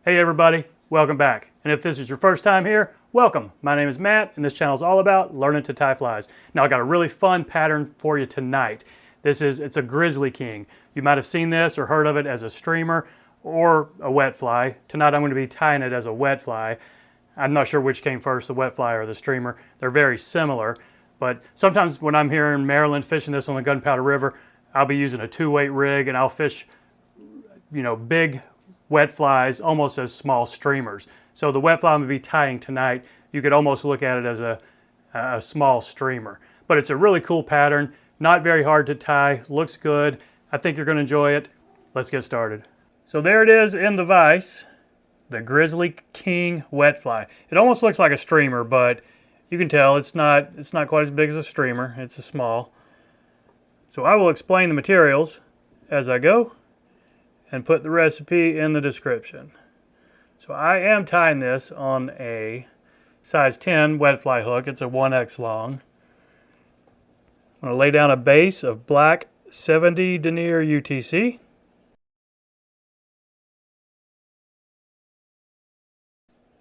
Hey everybody, welcome back. And if this is your first time here, welcome. My name is Matt and this channel is all about learning to tie flies. Now I got a really fun pattern for you tonight. It's a Grizzly King. You might have seen this or heard of it as a streamer or a wet fly. Tonight I'm going to be tying it as a wet fly. I'm not sure which came first, the wet fly or the streamer. They're very similar, but sometimes when I'm here in Maryland fishing this on the Gunpowder River, I'll be using a 2-weight rig and I'll fish, big wet flies almost as small streamers. So the wet fly I'm going to be tying tonight, you could almost look at it as a small streamer. But it's a really cool pattern, not very hard to tie, looks good. I think you're going to enjoy it. Let's get started. So there it is in the vise, the Grizzly King wet fly. It almost looks like a streamer, but you can tell it's not quite as big as a streamer. It's a small. So I will explain the materials as I go and put the recipe in the description. So I am tying this on a size 10 wet fly hook. It's a 1X long. I'm going to lay down a base of black 70 denier UTC.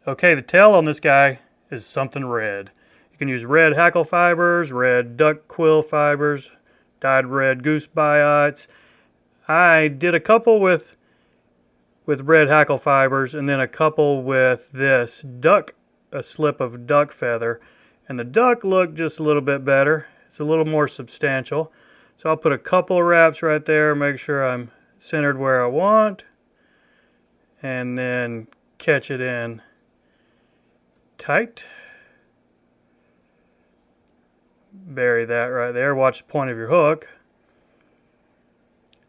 Okay, the tail on this guy is something red. You can use red hackle fibers, red duck quill fibers, dyed red goose biots. I did a couple with red hackle fibers and then a couple with this a slip of duck feather. And the duck looked just a little bit better. It's a little more substantial. So I'll put a couple of wraps right there, make sure I'm centered where I want, and then catch it in tight. Bury that right there. Watch the point of your hook.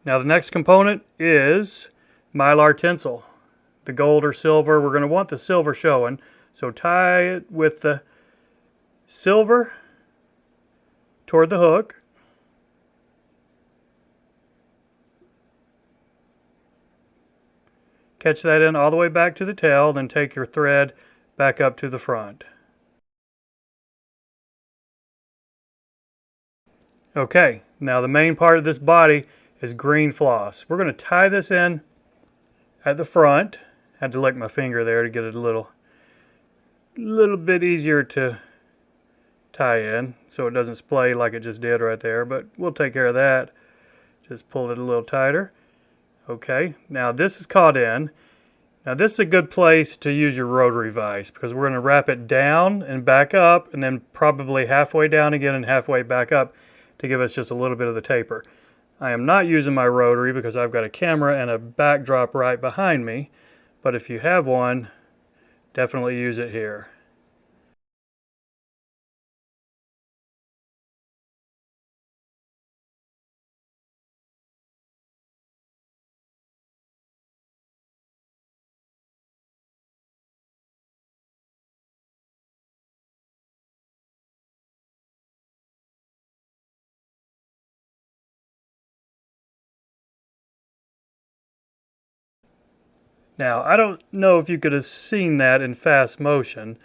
Now the next component is Mylar Tinsel. The gold or silver, we're going to want the silver showing. So tie it with the silver toward the hook. Catch that in all the way back to the tail, then take your thread back up to the front. Okay, now the main part of this body is green floss. We're going to tie this in at the front. Had to lick my finger there to get it a little bit easier to tie in so it doesn't splay like it just did right there, but we'll take care of that. Just pull it a little tighter. Okay, now this is caught in. Now this is a good place to use your rotary vise because we're going to wrap it down and back up and then probably halfway down again and halfway back up to give us just a little bit of the taper. I am not using my rotary because I've got a camera and a backdrop right behind me, but if you have one, definitely use it here. Now, I don't know if you could have seen that in fast motion,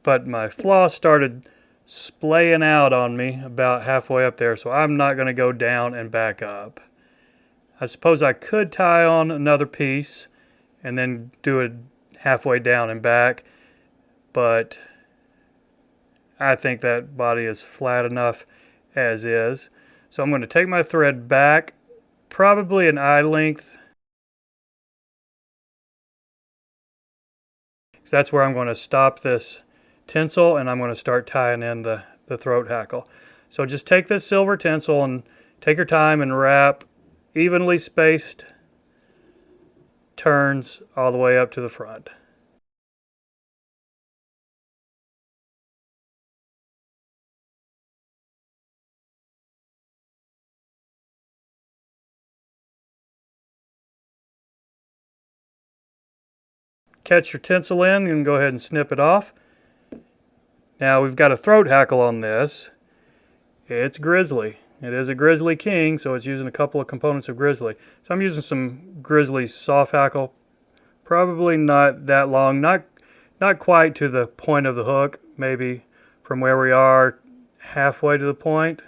but my floss started splaying out on me about halfway up there, so I'm not going to go down and back up. I suppose I could tie on another piece and then do it halfway down and back, but I think that body is flat enough as is. So I'm going to take my thread back, probably an eye length. So that's where I'm going to stop this tinsel and I'm going to start tying in the throat hackle. So just take this silver tinsel and take your time and wrap evenly spaced turns all the way up to the front. Catch your tinsel in and go ahead and snip it off. Now we've got a throat hackle on this. It's Grizzly. It is a Grizzly King, so it's using a couple of components of Grizzly. So I'm using some Grizzly soft hackle. Probably not that long, not quite to the point of the hook, maybe from where we are halfway to the point.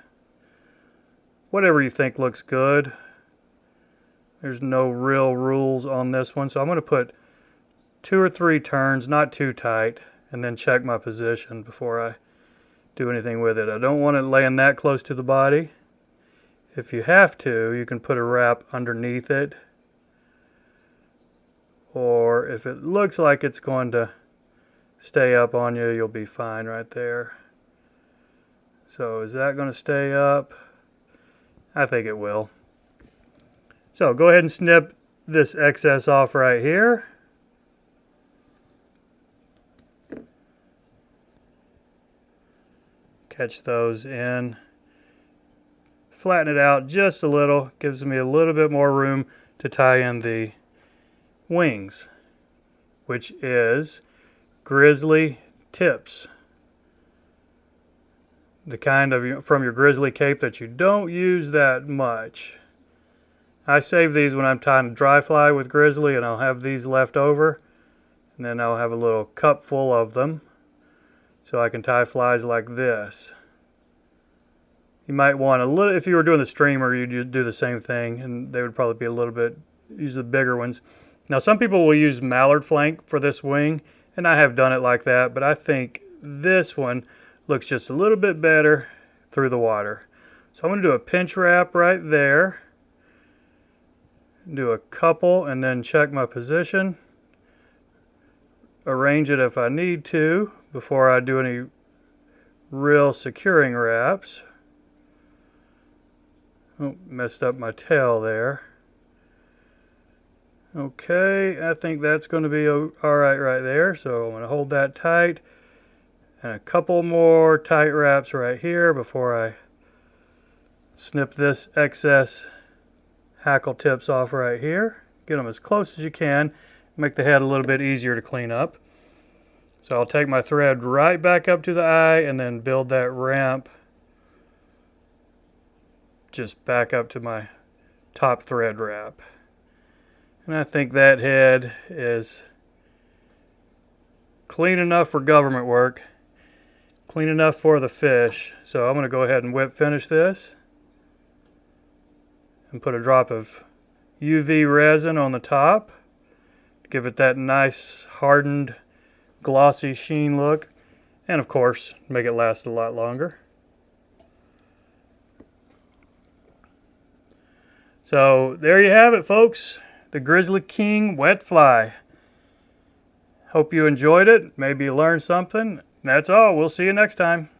Whatever you think looks good. There's no real rules on this one, so I'm going to put 2 or 3 turns, not too tight, and then check my position before I do anything with it. I don't want it laying that close to the body. If you have to, you can put a wrap underneath it. Or if it looks like it's going to stay up on you, you'll be fine right there. So is that going to stay up? I think it will. So go ahead and snip this excess off right here. Catch those in. Flatten it out just a little. Gives me a little bit more room to tie in the wings, which is grizzly tips. The kind of from your grizzly cape that you don't use that much. I save these when I'm tying a dry fly with grizzly, and I'll have these left over, and then I'll have a little cup full of them so I can tie flies like this. You might want a little, if you were doing the streamer, you'd do the same thing, and they would probably be a little bit, use the bigger ones. Now some people will use mallard flank for this wing, and I have done it like that, but I think this one looks just a little bit better through the water. So I'm going to do a pinch wrap right there, do a couple, and then check my position, arrange it if I need to before I do any real securing wraps. Oh, messed up my tail there. Okay, I think that's going to be alright right there, so I'm going to hold that tight. And a couple more tight wraps right here before I snip this excess hackle tips off right here. Get them as close as you can. Make the head a little bit easier to clean up. So I'll take my thread right back up to the eye and then build that ramp just back up to my top thread wrap. And I think that head is clean enough for government work. Clean enough for the fish. So I'm going to go ahead and whip finish this and put a drop of UV resin on the top. Give it that nice hardened glossy sheen look, and of course make it last a lot longer. So there you have it, folks, the Grizzly King wet fly. Hope you enjoyed it, maybe you learned something. That's all. We'll see you next time.